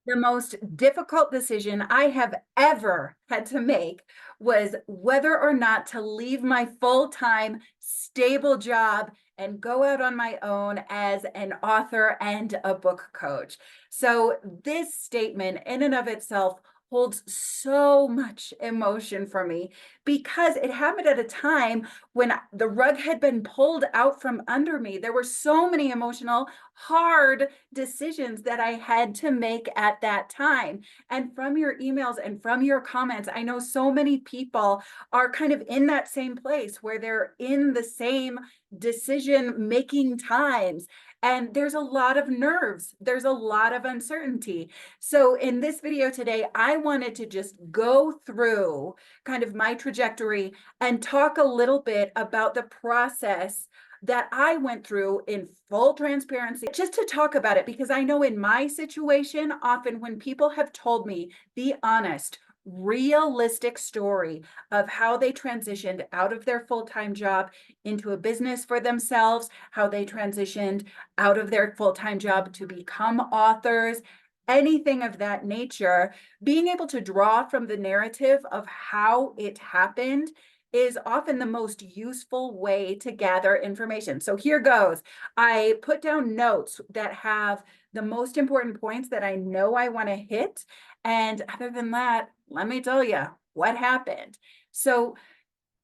The most difficult decision I have ever had to make was whether or not to leave my full-time stable job and go out on my own as an author and a book coach. So this statement in and of itself holds so much emotion for me because it happened at a time when the rug had been pulled out from under me. There were so many emotional, hard decisions that I had to make at that time. And from your emails and from your comments, I know so many people are kind of in that same place where they're in the same decision making times. And there's a lot of nerves, there's a lot of uncertainty. So, in this video today, I wanted to just go through kind of my trajectory and talk a little bit about the process that I went through in full transparency, just to talk about it, because I know in my situation, often when people have told me the honest, realistic story of how they transitioned out of their full-time job into a business for themselves, how they transitioned out of their full-time job to become authors, anything of that nature, being able to draw from the narrative of how it happened is often the most useful way to gather information. So here goes. I put down notes that have the most important points that I know I want to hit. And other than that, let me tell you what happened. So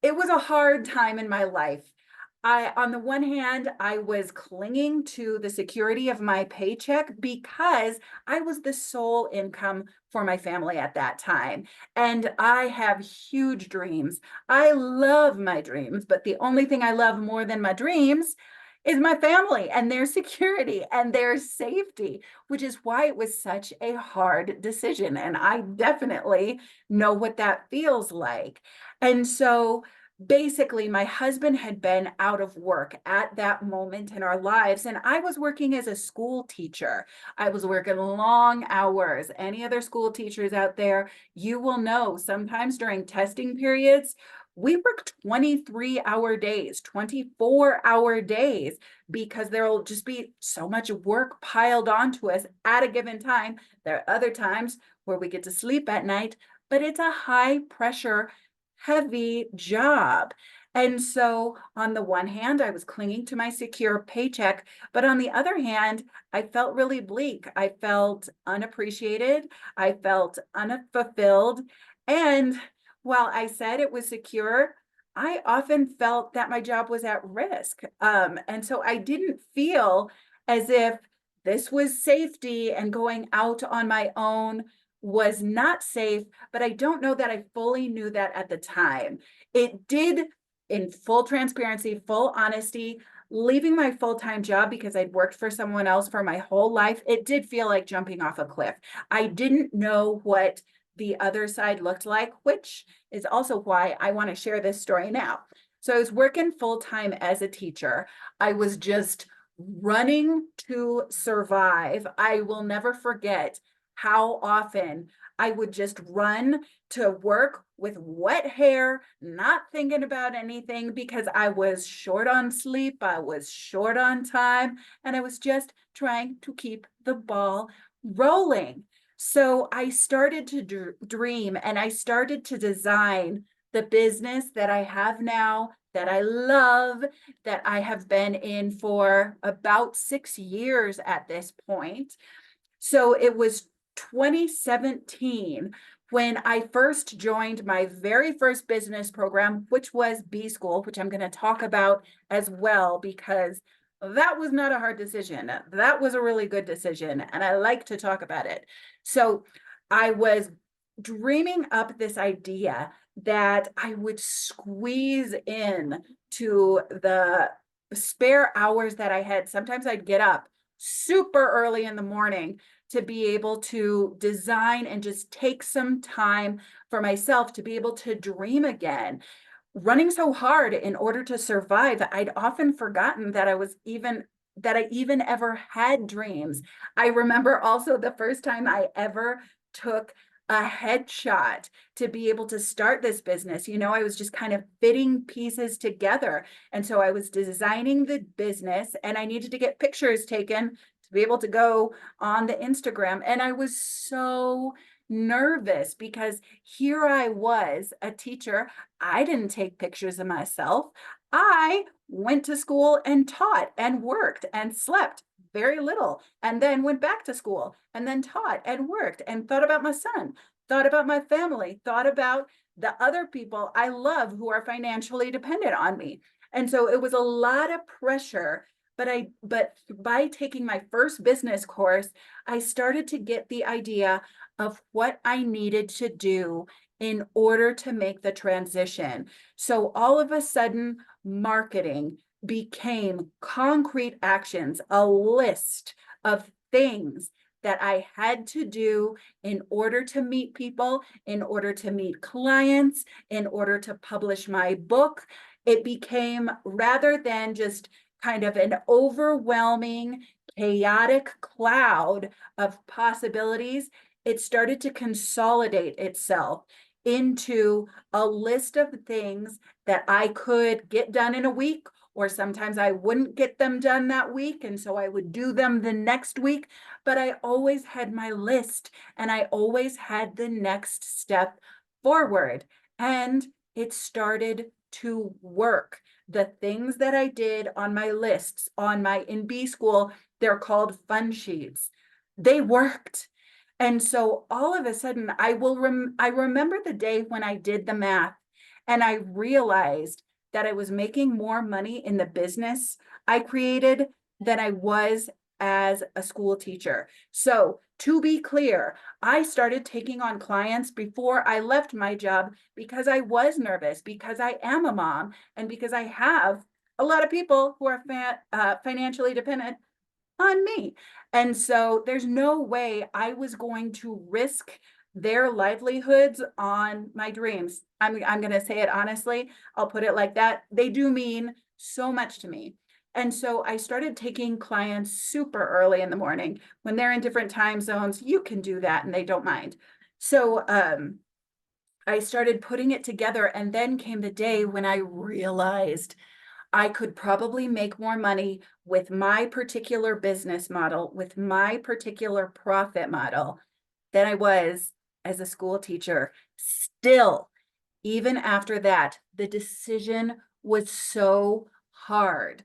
it was a hard time in my life. On the one hand, I was clinging to the security of my paycheck because I was the sole income for my family at that time. And I have huge dreams. I love my dreams, but the only thing I love more than my dreams is my family and their security and their safety, which is why it was such a hard decision. And I definitely know what that feels like. And so basically, my husband had been out of work at that moment in our lives, and I was working as a school teacher. I was working long hours. Any other school teachers out there, you will know sometimes during testing periods, we work 23-hour days, 24-hour days, because there will just be so much work piled onto us at a given time. There are other times where we get to sleep at night, but it's a high pressure, heavy job. And so, on the one hand, I was clinging to my secure paycheck, but on the other hand, I felt really bleak. I felt unappreciated. I felt unfulfilled. And while I said it was secure, I often felt that my job was at risk. And so I didn't feel as if this was safety and going out on my own was not safe, but I don't know that I fully knew that at the time. It did, in full transparency, full honesty, leaving my full-time job because I'd worked for someone else for my whole life, it did feel like jumping off a cliff. I didn't know what the other side looked like, which is also why I want to share this story now. So I was working full-time as a teacher. I was just running to survive. I will never forget how often I would just run to work with wet hair, not thinking about anything because I was short on sleep, I was short on time, and I was just trying to keep the ball rolling. So I started to dream and I started to design the business that I have now, that I love, that I have been in for about 6 years at this point. So it was 2017 when I first joined my very first business program, which was B School, which I'm going to talk about as well, because that was not a hard decision. That was a really good decision, and I like to talk about it. So I was dreaming up this idea that I would squeeze in to the spare hours that I had. Sometimes I'd get up super early in the morning to be able to design and just take some time for myself to be able to dream again. Running so hard in order to survive, I'd often forgotten that I even ever had dreams. I remember also the first time I ever took a headshot to be able to start this business. I was just kind of fitting pieces together. And so I was designing the business and I needed to get pictures taken to be able to go on the Instagram. And I was so nervous because here I was, a teacher. I didn't take pictures of myself. I went to school and taught and worked and slept very little, and then went back to school and then taught and worked and thought about my son, thought about my family, thought about the other people I love who are financially dependent on me. And so it was a lot of pressure, but by taking my first business course, I started to get the idea of what I needed to do in order to make the transition. So all of a sudden, marketing became concrete actions, a list of things that I had to do in order to meet people, in order to meet clients, in order to publish my book. It became, rather than just kind of an overwhelming, chaotic cloud of possibilities, it started to consolidate itself into a list of things that I could get done in a week, or sometimes I wouldn't get them done that week, and so I would do them the next week. But I always had my list, and I always had the next step forward. And it started to work. The things that I did on my lists, on my in B school, they're called fun sheets. They worked. And so all of a sudden, I remember the day when I did the math and I realized that I was making more money in the business I created than I was as a school teacher. So to be clear, I started taking on clients before I left my job because I was nervous, because I am a mom, and because I have a lot of people who are financially dependent on me. And so there's no way I was going to risk their livelihoods on my dreams. I'm going to say it honestly. I'll put it like that. They do mean so much to me. And so I started taking clients super early in the morning. When they're in different time zones, you can do that and they don't mind. So I started putting it together, and then came the day when I realized I could probably make more money with my particular business model, with my particular profit model, than I was as a school teacher. Still, even after that, the decision was so hard,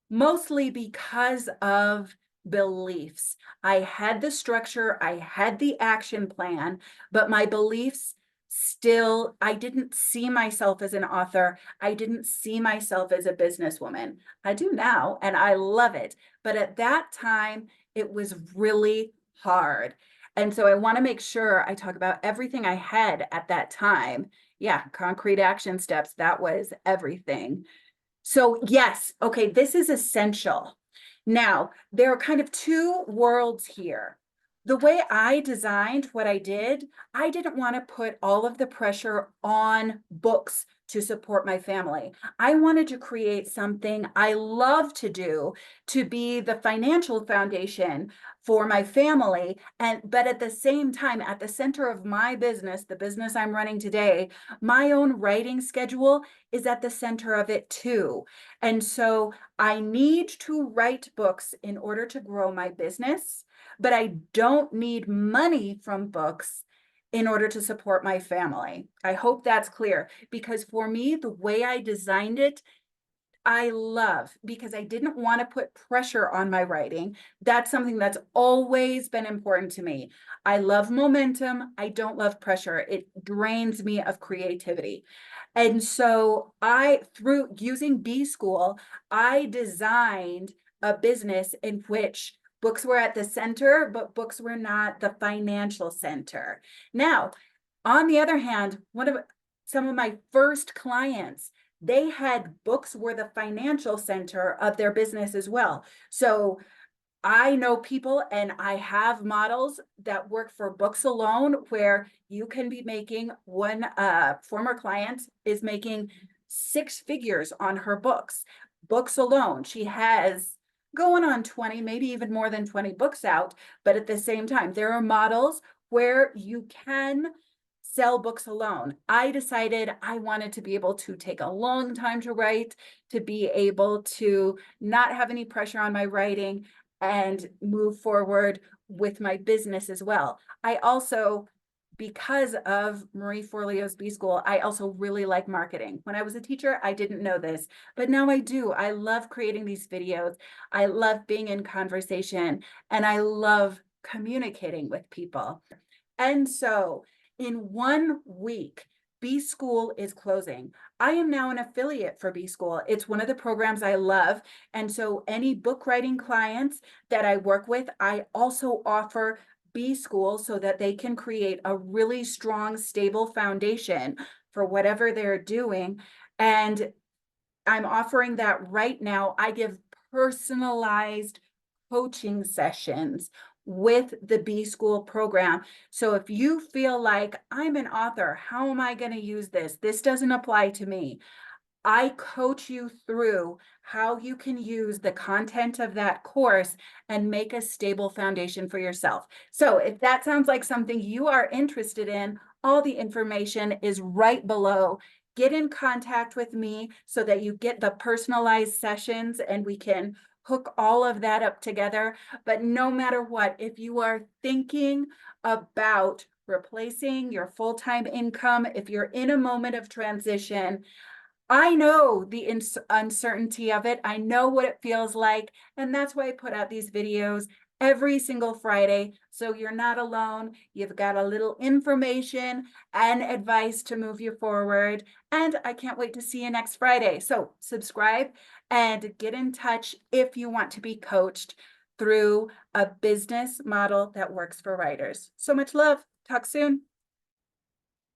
mostly because of beliefs. I had the structure, I had the action plan, but my beliefs still, I didn't see myself as an author. I didn't see myself as a businesswoman. I do now, and I love it. But at that time, it was really hard. And so I want to make sure I talk about everything I had at that time. Yeah, concrete action steps. That was everything. So yes, okay, this is essential. Now, there are kind of two worlds here. The way I designed what I did, I didn't want to put all of the pressure on books to support my family. I wanted to create something I love to do, to be the financial foundation for my family. But at the same time, at the center of my business, the business I'm running today, my own writing schedule is at the center of it too. And so I need to write books in order to grow my business, but I don't need money from books in order to support my family. I hope that's clear, because for me, the way I designed it, I love, because I didn't want to put pressure on my writing. That's something that's always been important to me. I love momentum. I don't love pressure. It drains me of creativity. And so through using B School, I designed a business in which books were at the center, but books were not the financial center. Now, on the other hand, some of my first clients, they had books were the financial center of their business as well. So I know people, and I have models that work for books alone, where you can be making, one former client is making 6 figures on her books alone. She has going on 20, maybe even more than 20 books out. But at the same time, there are models where you can sell books alone. I decided I wanted to be able to take a long time to write, to be able to not have any pressure on my writing. and move forward with my business as well. I also, because of Marie Forleo's B School, I also really like marketing. When I was a teacher, I didn't know this, but now I do. I love creating these videos. I love being in conversation, and I love communicating with people. And so in 1 week, B School is closing. I am now an affiliate for B School. It's one of the programs I love. And so any book writing clients that I work with, I also offer B School so that they can create a really strong, stable foundation for whatever they're doing. And I'm offering that right now. I give personalized coaching sessions with the B School program. So if you feel like I'm an author, how am I going to use this? This doesn't apply to me. I coach you through how you can use the content of that course and make a stable foundation for yourself. So if that sounds like something you are interested in, all the information is right below. Get in contact with me so that you get the personalized sessions and we can hook all of that up together. But no matter what, if you are thinking about replacing your full-time income, if you're in a moment of transition, I know the uncertainty of it. I know what it feels like. And that's why I put out these videos every single Friday. So you're not alone. You've got a little information and advice to move you forward. And I can't wait to see you next Friday. So subscribe and get in touch if you want to be coached through a business model that works for writers. So much love. Talk soon.